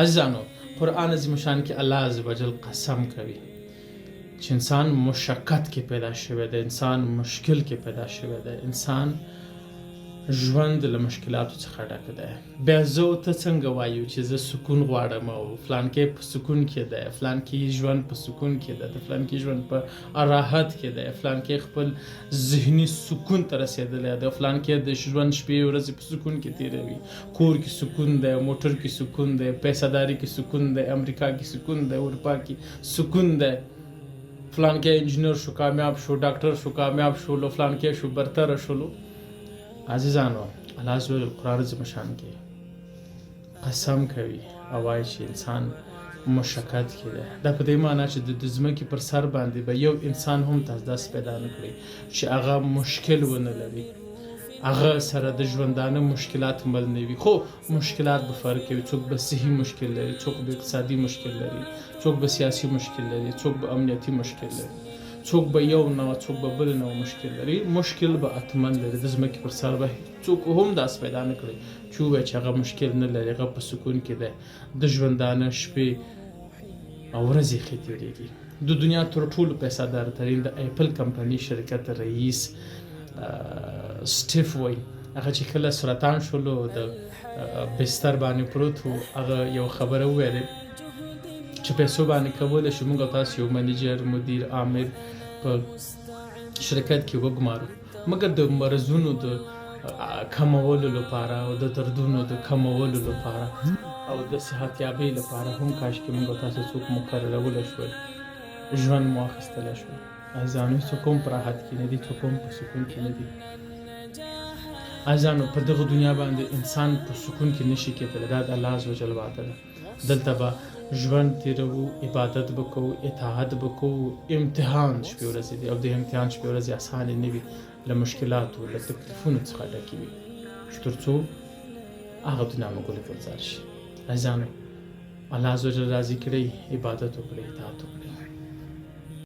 عزیزانو قرآن عظیم شان کې الله عز وجل قسم کوي چې انسان مشقت کې پیدا شوی دی، انسان مشکل کې پیدا شوی دی، انسان ژوند له مشکلاتو څخه ډک دی. بیا زه ته څنګه وایو چې زه سکون غواړم او فلانکی په سکون کې دی، فلانکی ژوند په سکون کې دی، د فلانکی ژوند په راحت کې دی، فلانکی خپل ذهني سکون ته رسېدلی دی، فلانکی د ژوند شپې ورځې په سکون کې تېروي، کور کې سکون دی، موټر کې سکون دی، پیسهداري کې سکون دی، امریکا کې سکون دی، اروپا کې سکون دی، فلانکی انجینر شو کامیاب شو، ډاکټر شو کامیاب شو، فلانکی شو برتره شولو. عزیزانو الله عز وجل قرآن عظیم شان کې قسم کوي او وایي چې انسان مشقت کې دی. دا په دې معنا چې د ځمکې پر سر باندې به یو انسان هم تاسو داسې پیدا نه کړي چې هغه مشکل ونه لري، هغه سره د ژوندانه مشکلات مل نه وي. خو مشکلات به فرق وي، څوک به صحي مشکل لري، څوک به اقتصادي مشکل لري، څوک به سیاسي مشکل لري، څوک به امنیتي مشکل لري، څوک به یو نه څوک به بل نه مشکل لري. مشکل به اتمن لري. د ځمکې پر سر به څوک هم داسې پیدا نه کړي چې ووایي چې هغه مشکل نه لري، هغه په سکون کې دی، د ژوندانه شپې او ورځې ښې تېرېږي. د دنیا تر ټولو پیسهدار ترین د ایپل کمپنۍ شرکت رئیس سټیف وایي هغه چې کله سرطان شولو د بستر باندې پروت و، هغه یو خبره وویلې چې پیسو باندې کولی شو موږ تاسو یو منیجر، مدیر، عامل په شرکت کې وګمارو، مګر د مرضونو د کمولو لپاره او د دردونو د کمولو لپاره او د صحتیابۍ لپاره هم کاشکې موږ تاسو څوک مقررولی شول، ژوند مو اخیستلی شول. عزیزانو څوک هم په راحت کې نه دي، څوک هم په سکون کې نه دي. عزیزانو په دغه دنیا باندې انسان په سکون کې نشي کېدلی، دا د الله عز وجل وعده ده. دلته به ژوند تېروو، عبادت به کوو، اطاعت به کوو، امتحان شپې ورځې دي او د امتحان شپې ورځې اسانې نه وي، له مشکلاتو له تکلیفونو څخه ډکې وي، چې تر څو هغه دنیا مو ګل ګلزار شي. عزیزانو الله عز وجل راضي کړئ، عبادت وکړئ، اطاعت وکړئ.